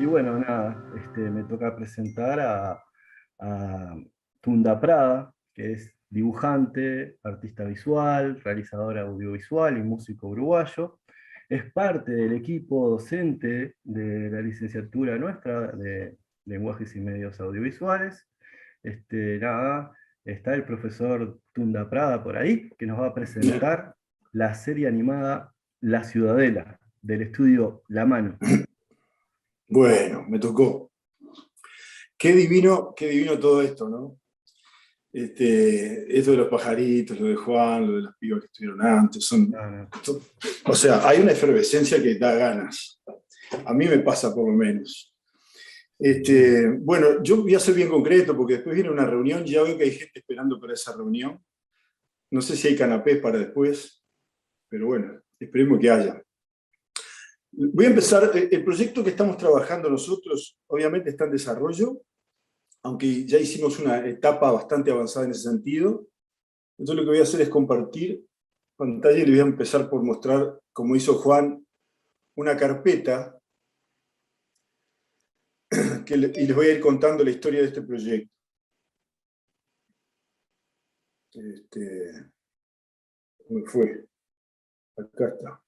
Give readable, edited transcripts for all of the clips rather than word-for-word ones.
Y bueno, nada, me toca presentar a Tunda Prada, que es dibujante, artista visual, realizador audiovisual y músico uruguayo. Es parte del equipo docente de la licenciatura nuestra de Lenguajes y Medios Audiovisuales. Nada, está el profesor Tunda Prada por ahí, que nos va a presentar la serie animada La Ciudadela, del estudio La Mano. Bueno, me tocó. Qué divino todo esto, ¿no? Esto de los pajaritos, lo de Juan, lo de las pibas que estuvieron antes, o sea, hay una efervescencia que da ganas. A mí me pasa por lo menos. Bueno, yo voy a ser bien concreto porque después viene una reunión y ya veo que hay gente esperando para esa reunión. No sé si hay canapés para después, pero bueno, esperemos que haya. Voy a empezar. El proyecto que estamos trabajando nosotros obviamente está en desarrollo, aunque ya hicimos una etapa bastante avanzada en ese sentido. Entonces lo que voy a hacer es compartir pantalla y les voy a empezar por mostrar, como hizo Juan, una carpeta y les voy a ir contando la historia de este proyecto. ¿Cómo fue? Acá está.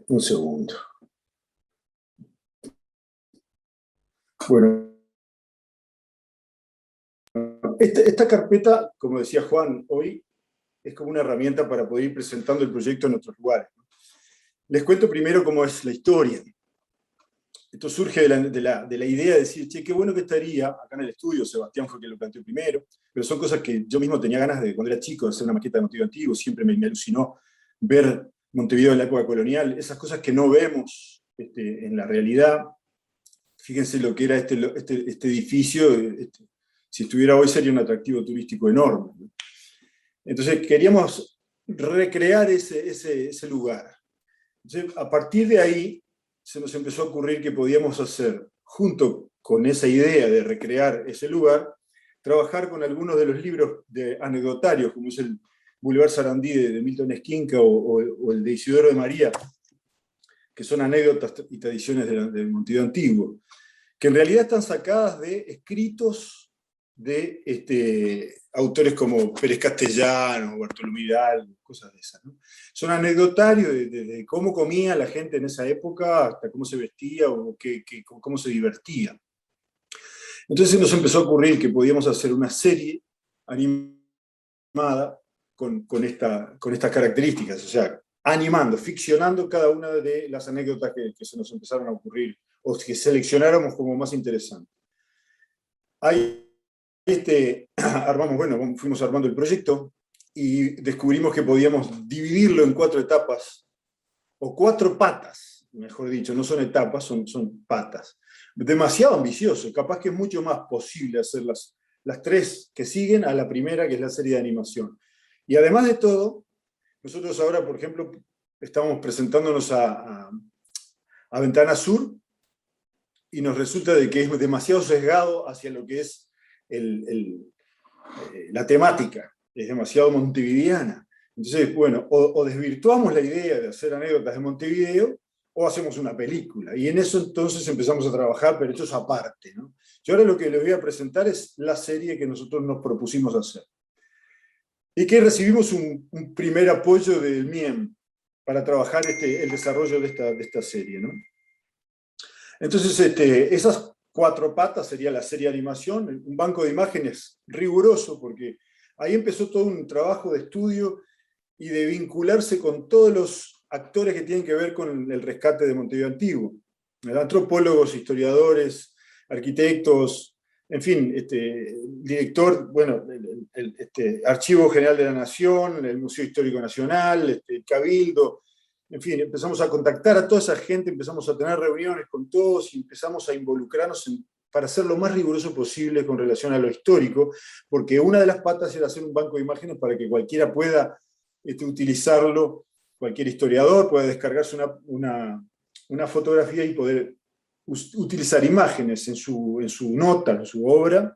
Un segundo. Bueno, esta carpeta, como decía Juan hoy, es como una herramienta para poder ir presentando el proyecto en otros lugares. Les cuento primero cómo es la historia. Esto surge de la idea de decir, che, qué bueno que estaría, acá en el estudio, Sebastián fue quien lo planteó primero, pero son cosas que yo mismo tenía ganas de, cuando era chico, de hacer una maqueta de Montevideo Antiguo, siempre me alucinó ver Montevideo en la época colonial, esas cosas que no vemos en la realidad. Fíjense lo que era este edificio, si estuviera hoy sería un atractivo turístico enorme. Entonces queríamos recrear ese lugar. Entonces, a partir de ahí, se nos empezó a ocurrir que podíamos hacer, junto con esa idea de recrear ese lugar, trabajar con algunos de los libros anecdotarios, como es el Boulevard Sarandí de Milton Esquinca o el de Isidoro de María, que son anécdotas y tradiciones del Montevideo Antiguo, que en realidad están sacadas de escritos de autores como Pérez Castellano, Bartolomé Hidalgo, cosas de esas, ¿no? Son anecdotarios de cómo comía la gente en esa época, hasta cómo se vestía o cómo se divertía. Entonces nos empezó a ocurrir que podíamos hacer una serie animada con estas características, o sea, animando, ficcionando cada una de las anécdotas que se nos empezaron a ocurrir, o que seleccionáramos como más interesantes. Ahí fuimos armando el proyecto y descubrimos que podíamos dividirlo en 4 etapas, o 4 patas, mejor dicho, no son etapas, son patas. Demasiado ambicioso, capaz que es mucho más posible hacer las 3 que siguen a la primera, que es la serie de animación. Y además de todo, nosotros ahora, por ejemplo, estamos presentándonos a Ventana Sur, y nos resulta de que es demasiado sesgado hacia lo que es la temática, es demasiado montevideana. Entonces, bueno, o desvirtuamos la idea de hacer anécdotas de Montevideo, o hacemos una película. Y en eso entonces empezamos a trabajar, pero esto es aparte, ¿no? Yo ahora lo que les voy a presentar es la serie que nosotros nos propusimos hacer. Y que recibimos un primer apoyo del MIEM para trabajar el desarrollo de esta serie, ¿no? Entonces, esas 4 patas sería la serie de animación, un banco de imágenes riguroso, porque ahí empezó todo un trabajo de estudio y de vincularse con todos los actores que tienen que ver con el rescate de Montevideo Antiguo. Antropólogos, historiadores, arquitectos, en fin, director, bueno, el Archivo General de la Nación, el Museo Histórico Nacional, el Cabildo. En fin, empezamos a contactar a toda esa gente, empezamos a tener reuniones con todos y empezamos a involucrarnos para ser lo más riguroso posible con relación a lo histórico, porque una de las patas era hacer un banco de imágenes para que cualquiera pueda utilizarlo, cualquier historiador pueda descargarse una fotografía y poder utilizar imágenes en su nota, en su obra,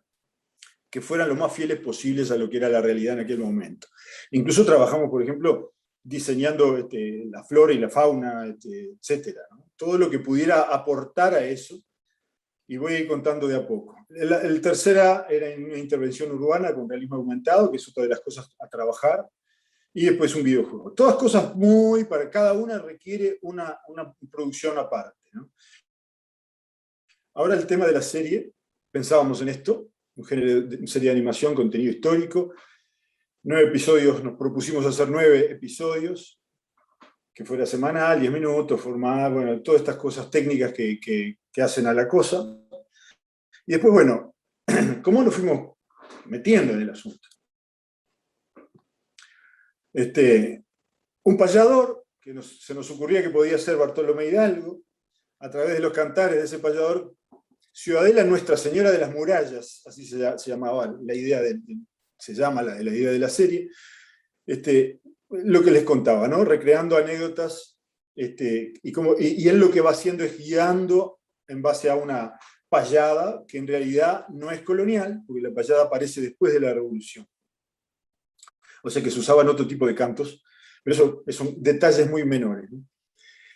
que fueran lo más fieles posibles a lo que era la realidad en aquel momento. Incluso trabajamos, por ejemplo, diseñando la flora y la fauna, etcétera, ¿no? todo lo que pudiera aportar a eso, y voy a ir contando de a poco. El tercera era una intervención urbana con realismo aumentado, que es otra de las cosas a trabajar, y después un videojuego. Todas cosas para cada una requiere una producción aparte, ¿no? Ahora el tema de la serie, pensábamos en esto, una serie de animación, contenido histórico, 9 episodios, nos propusimos hacer 9 episodios, que fuera semanal, 10 minutos, formal, bueno, todas estas cosas técnicas que hacen a la cosa. Y después, bueno, ¿cómo nos fuimos metiendo en el asunto? Un payador, que se nos ocurría que podía ser Bartolomé Hidalgo, a través de los cantares de ese payador, Ciudadela Nuestra Señora de las Murallas, así se llamaba la idea se llama la idea de la serie, lo que les contaba, ¿no? Recreando anécdotas, y él lo que va haciendo es guiando en base a una payada que en realidad no es colonial, porque la payada aparece después de la Revolución. O sea que se usaban otro tipo de cantos, pero eso son detalles muy menores, ¿no?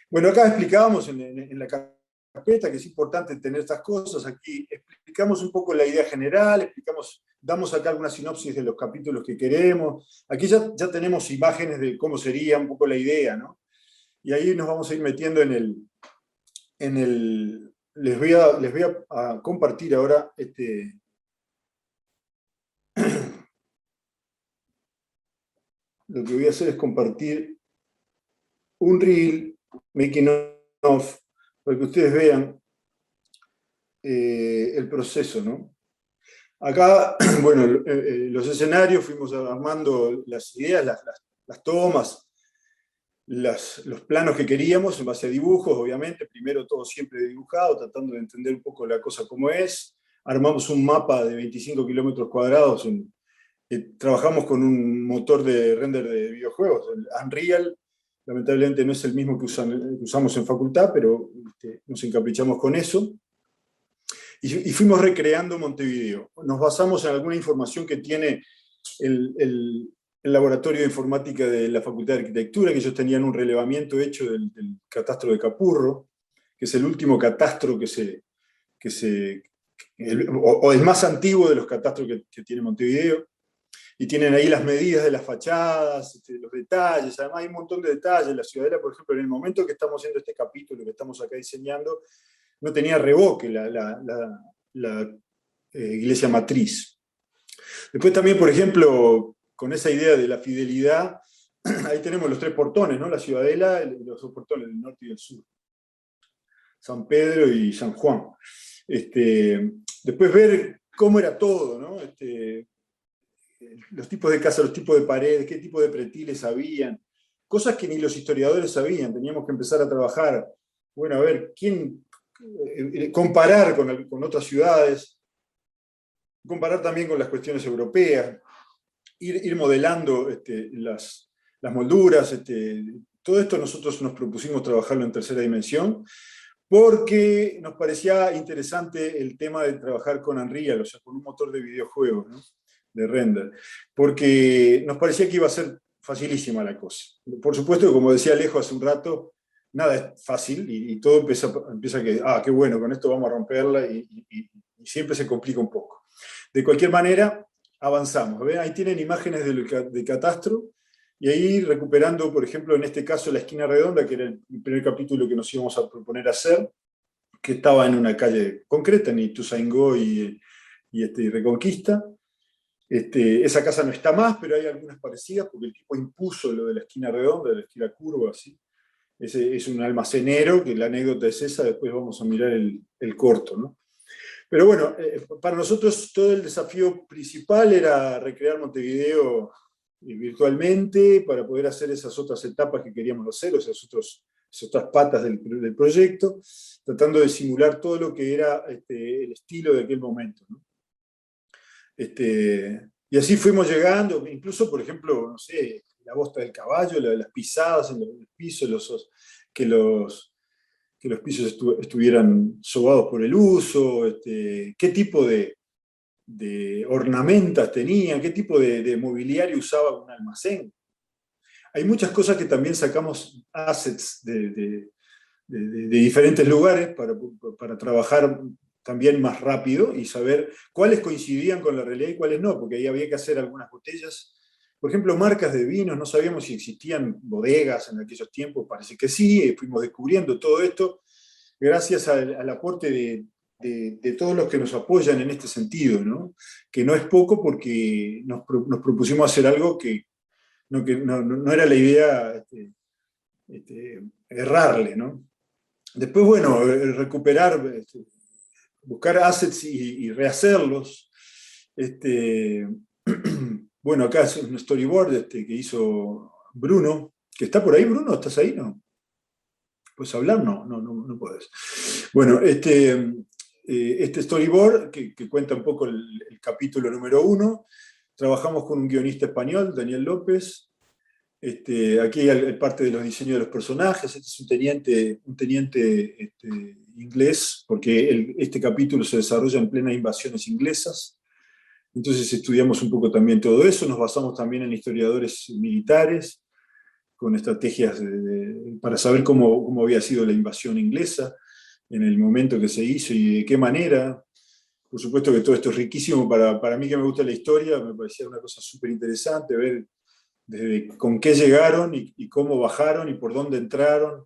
Bueno, acá explicábamos en la carpeta que es importante tener estas cosas. Aquí explicamos un poco la idea general, damos acá alguna sinopsis de los capítulos que queremos. Aquí ya tenemos imágenes de cómo sería un poco la idea, ¿no? Y ahí nos vamos a ir metiendo les voy a compartir ahora lo que voy a hacer es compartir un reel, making of, para que ustedes vean el proceso, ¿no? Acá, bueno, los escenarios, fuimos armando las ideas, las tomas, los planos que queríamos en base a dibujos, obviamente, primero todo siempre dibujado, tratando de entender un poco la cosa como es. Armamos un mapa de 25 kilómetros cuadrados, trabajamos con un motor de render de videojuegos, el Unreal. Lamentablemente no es el mismo que usamos en facultad, pero nos encaprichamos con eso. Y fuimos recreando Montevideo. Nos basamos en alguna información que tiene el laboratorio de informática de la Facultad de Arquitectura, que ellos tenían un relevamiento hecho del catastro de Capurro, que es el último catastro o el más antiguo de los catastros que tiene Montevideo. Y tienen ahí las medidas de las fachadas, los detalles, además hay un montón de detalles. La Ciudadela, por ejemplo, en el momento que estamos haciendo este capítulo, que estamos acá diseñando, no tenía revoque la iglesia matriz. Después también, por ejemplo, con esa idea de la fidelidad, ahí tenemos los 3 portones, ¿no? La Ciudadela, los 2 portones del norte y del sur. San Pedro y San Juan. Después ver cómo era todo, ¿no? Los tipos de casas, los tipos de paredes, qué tipo de pretiles habían, cosas que ni los historiadores sabían. Teníamos que empezar a trabajar, bueno, a ver, comparar con otras ciudades, comparar también con las cuestiones europeas, ir modelando las molduras. Todo esto nosotros nos propusimos trabajarlo en tercera dimensión, porque nos parecía interesante el tema de trabajar con Unreal, o sea, con un motor de videojuegos, ¿no? De render, porque nos parecía que iba a ser facilísima la cosa. Por supuesto, como decía Alejo hace un rato, nada es fácil y todo empieza que, qué bueno, con esto vamos a romperla y siempre se complica un poco. De cualquier manera, avanzamos. ¿Ven? Ahí tienen imágenes de catastro y ahí recuperando, por ejemplo, en este caso la esquina redonda, que era el primer capítulo que nos íbamos a proponer hacer, que estaba en una calle concreta, en Ituzaingó y Reconquista. Esa casa no está más, pero hay algunas parecidas, porque el tipo impuso lo de la esquina redonda, de la esquina curva, así. Es un almacenero, que la anécdota es esa, después vamos a mirar el corto, ¿no? Pero bueno, para nosotros todo el desafío principal era recrear Montevideo virtualmente, para poder hacer esas otras etapas que queríamos hacer, o esas otras patas del proyecto, tratando de simular todo lo que era el estilo de aquel momento, ¿no? Y así fuimos llegando, incluso, por ejemplo, no sé, la bosta del caballo, las pisadas en los pisos, que los pisos estuvieran sobados por el uso, qué tipo de ornamentas tenían, qué tipo de mobiliario usaba un almacén. Hay muchas cosas que también sacamos assets de de diferentes lugares para trabajar también más rápido y saber cuáles coincidían con la realidad y cuáles no, porque ahí había que hacer algunas botellas. Por ejemplo, marcas de vinos, no sabíamos si existían bodegas en aquellos tiempos, parece que sí, fuimos descubriendo todo esto gracias al aporte de todos los que nos apoyan en este sentido, ¿no? Que no es poco porque nos propusimos hacer algo que no era la idea errarle, ¿no? Después, bueno, recuperar, buscar assets y rehacerlos. Bueno, acá es un storyboard que hizo Bruno, que está por ahí. Bruno, ¿estás ahí? ¿No? ¿Puedes hablar? No puedes. Bueno, este storyboard que cuenta un poco el capítulo número 1, trabajamos con un guionista español, Daniel López. Aquí hay parte de los diseños de los personajes. Este es un teniente inglés, porque este capítulo se desarrolla en plenas invasiones inglesas. Entonces estudiamos un poco también todo eso, nos basamos también en historiadores militares, con estrategias para saber cómo había sido la invasión inglesa en el momento que se hizo y de qué manera. Por supuesto que todo esto es riquísimo, para mí que me gusta la historia, me parecía una cosa súper interesante ver desde con qué llegaron y cómo bajaron y por dónde entraron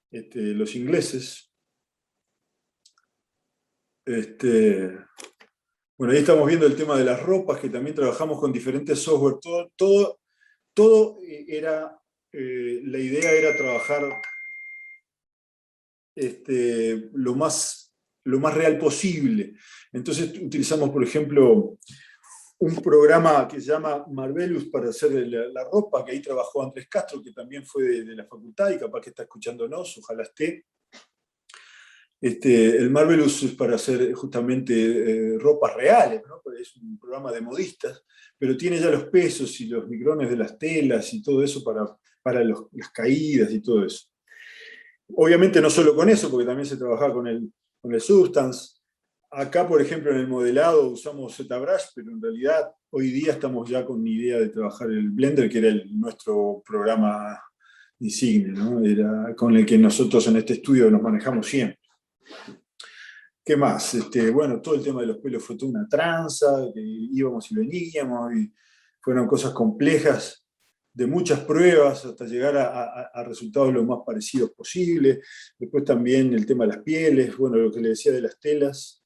los ingleses. Bueno, ahí estamos viendo el tema de las ropas, que también trabajamos con diferentes software. Todo era, la idea era trabajar lo más real posible. Entonces utilizamos, por ejemplo, un programa que se llama Marvelous para hacer la ropa, que ahí trabajó Andrés Castro, que también fue de la facultad y capaz que está escuchándonos, ojalá esté. El Marvelous es para hacer justamente ropas reales, ¿no? Es un programa de modistas, pero tiene ya los pesos y los micrones de las telas y todo eso para las caídas y todo eso. Obviamente no solo con eso, porque también se trabajaba con el Substance. Acá, por ejemplo, en el modelado usamos ZBrush, pero en realidad hoy día estamos ya con idea de trabajar el Blender, que era nuestro programa insigne, ¿no? Era con el que nosotros en este estudio nos manejamos siempre. ¿Qué más? Bueno, todo el tema de los pelos fue toda una tranza, que íbamos y veníamos, y fueron cosas complejas, de muchas pruebas hasta llegar a resultados lo más parecidos posible. Después también el tema de las pieles, bueno, lo que le decía de las telas,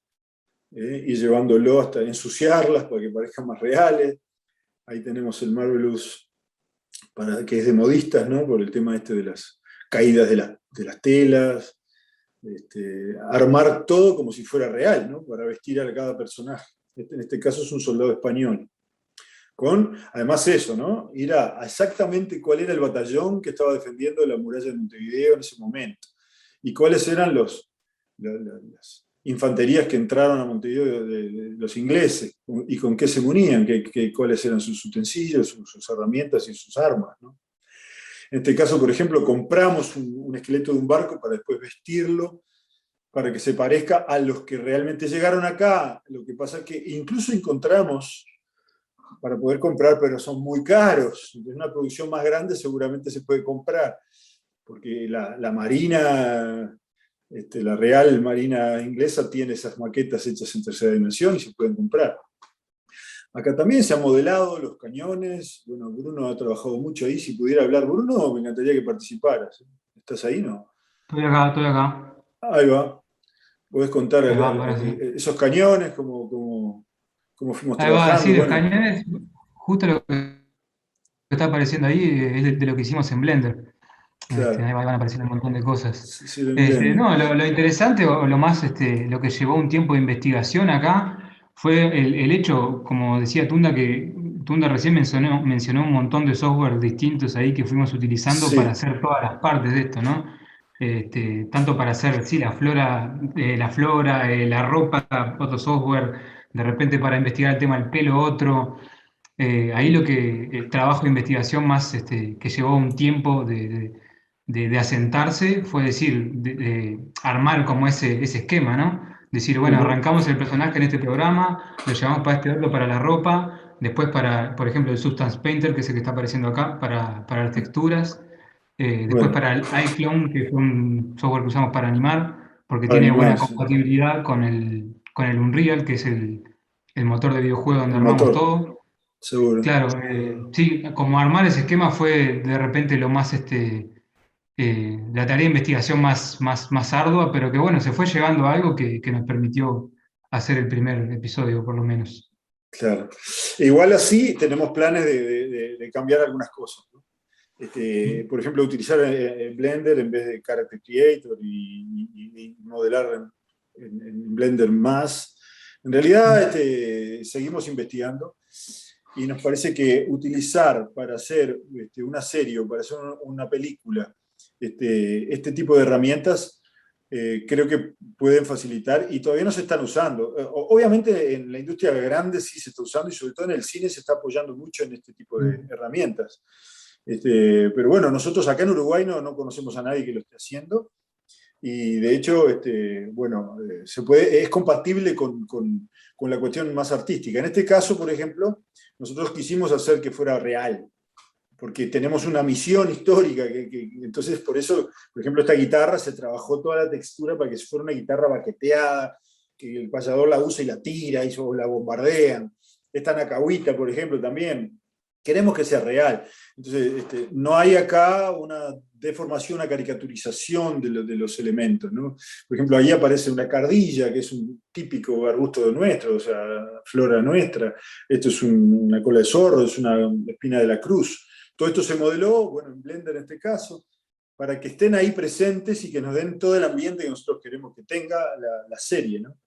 y llevándolo hasta ensuciarlas para que parezcan más reales. Ahí tenemos el Marvelous, que es de modistas, ¿no? Por el tema de las caídas de las telas. Armar todo como si fuera real, ¿no? Para vestir a cada personaje. En este caso es un soldado español. Además eso, ¿no? Ir a exactamente cuál era el batallón que estaba defendiendo la muralla de Montevideo en ese momento. Y cuáles eran las infanterías que entraron a Montevideo de los ingleses, y con qué se munían, cuáles eran sus utensilios, sus herramientas y sus armas, ¿no? En este caso, por ejemplo, compramos un esqueleto de un barco para después vestirlo, para que se parezca a los que realmente llegaron acá. Lo que pasa es que incluso encontramos para poder comprar, pero son muy caros. Entonces, una producción más grande seguramente se puede comprar, porque la Marina, la Real Marina inglesa tiene esas maquetas hechas en tercera dimensión y se pueden comprar. Acá también se han modelado los cañones. Bueno, Bruno ha trabajado mucho ahí. Si pudiera hablar, Bruno, me encantaría que participaras. ¿Estás ahí, no? Estoy acá, estoy acá. Ahí va. ¿Podés contar Ahí va, ahora sí. esos cañones, cómo fuimos Ahí va, trabajando? sí, los Bueno, cañones, justo lo que está apareciendo ahí es de lo que hicimos en Blender. Ahí claro. van apareciendo un montón de cosas. Sí, en Blender. No, lo interesante o lo más, lo que llevó un tiempo de investigación acá fue el hecho, como decía Tunda, que Tunda recién mencionó un montón de software distintos ahí que fuimos utilizando para Sí, hacer todas las partes de esto, ¿no? Tanto para hacer, sí, la ropa, otro software, de repente para investigar el tema del pelo, otro. Ahí el trabajo de investigación más que llevó un tiempo de asentarse fue decir, de armar como ese esquema, ¿no? Decir, bueno, ajá, arrancamos el personaje en este programa, lo llevamos para este otro para la ropa, después para, por ejemplo, el Substance Painter, que es el que está apareciendo acá, para las texturas. Después para el iClone, que fue un software que usamos para animar, porque Para tiene buena animar, sí. compatibilidad con el Unreal, que es el motor de videojuego donde El armamos motor, todo. seguro. Claro, sí, como armar ese esquema fue de repente lo más, la tarea de investigación más ardua, pero que bueno, se fue llegando a algo que nos permitió hacer el primer episodio, por lo menos. Claro. Igual así tenemos planes de cambiar algunas cosas, ¿no? Por ejemplo, utilizar Blender en vez de Character Creator y modelar en Blender más. En realidad, seguimos investigando y nos parece que utilizar para hacer una serie o para hacer una película este tipo de herramientas creo que pueden facilitar y todavía no se están usando. Obviamente en la industria grande sí se está usando y sobre todo en el cine se está apoyando mucho en este tipo de herramientas. Pero bueno, nosotros acá en Uruguay no conocemos a nadie que lo esté haciendo y de hecho, bueno, es compatible con la cuestión más artística. En este caso, por ejemplo, nosotros quisimos hacer que fuera real, porque tenemos una misión histórica, entonces por eso, por ejemplo, esta guitarra se trabajó toda la textura para que fuera una guitarra baqueteada, que el payador la usa y la tira, o la bombardean. Esta nacahuita, por ejemplo, también. Queremos que sea real. Entonces, no hay acá una deformación, una caricaturización de los elementos, ¿no? Por ejemplo, ahí aparece una cardilla, que es un típico arbusto nuestro, o sea, flora nuestra. Esto es una cola de zorro, es una espina de la cruz. Todo esto se modeló, bueno, en Blender en este caso, para que estén ahí presentes y que nos den todo el ambiente que nosotros queremos que tenga la serie, ¿no?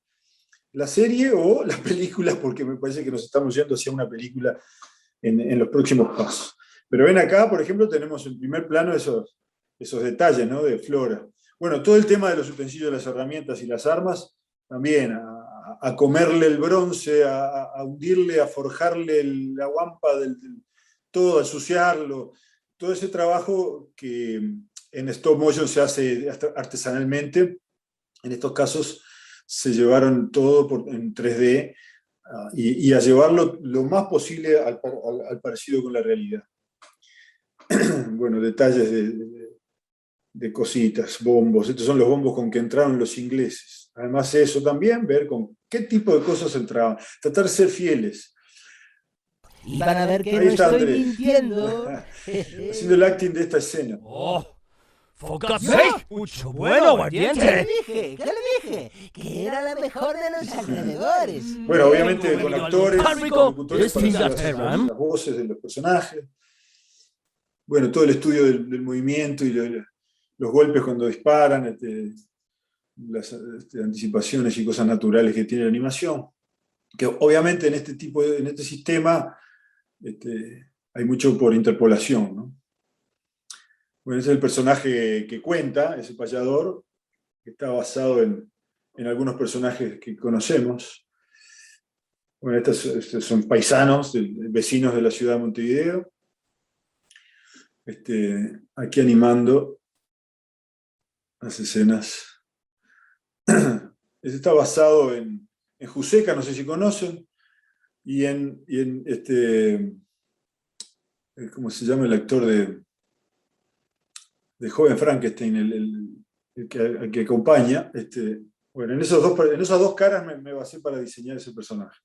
La serie o las películas, porque me parece que nos estamos yendo hacia una película en los próximos pasos. Pero ven acá, por ejemplo, tenemos en primer plano esos detalles, ¿no? De Flora. Bueno, todo el tema de los utensilios, las herramientas y las armas, también a comerle el bronce, a hundirle, a forjarle la guampa todo, a ensuciarlo. Todo ese trabajo que en stop motion se hace artesanalmente, en estos casos se llevaron todo en 3D y a llevarlo lo más posible al parecido con la realidad. Bueno, detalles de cositas, bombos. Estos son los bombos con que entraron los ingleses. Además eso también, ver con qué tipo de cosas entraban. Tratar de ser fieles. Y van a ver que ahí no está estoy Andrés, mintiendo. haciendo el acting de esta escena. ¡Oh! ¡For God's sake! ¡Mucho bueno, aguardiente! ¿Qué le dije? Que era la mejor de los alrededores. Bueno, obviamente con actores, Rico, locutores para hacer las voces de los personajes. Bueno, todo el estudio del movimiento y los golpes cuando disparan, las anticipaciones y cosas naturales que tiene la animación. Que obviamente en este sistema hay mucho por interpolación, ¿no? Bueno, ese es el personaje que cuenta, ese payador, que está basado en algunos personajes que conocemos. Bueno, estos son paisanos, vecinos de la ciudad de Montevideo. Aquí animando las escenas. Está basado en Juseca, no sé si conocen, y en ¿cómo se llama el actor de Joven Frankenstein, el que acompaña? Bueno, en esas dos caras me basé para diseñar ese personaje.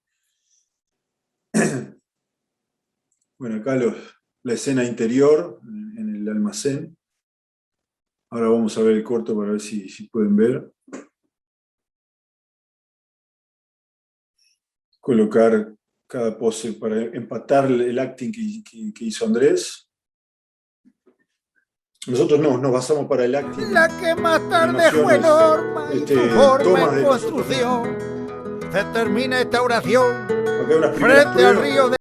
Bueno, acá la escena interior en el almacén. Ahora vamos a ver el corto para ver si pueden ver. Colocar cada pose para empatar el acting que hizo Andrés. Nosotros nos basamos para el acting. La que más tarde fue norma y su forma en construcción. Se termina esta oración frente al río de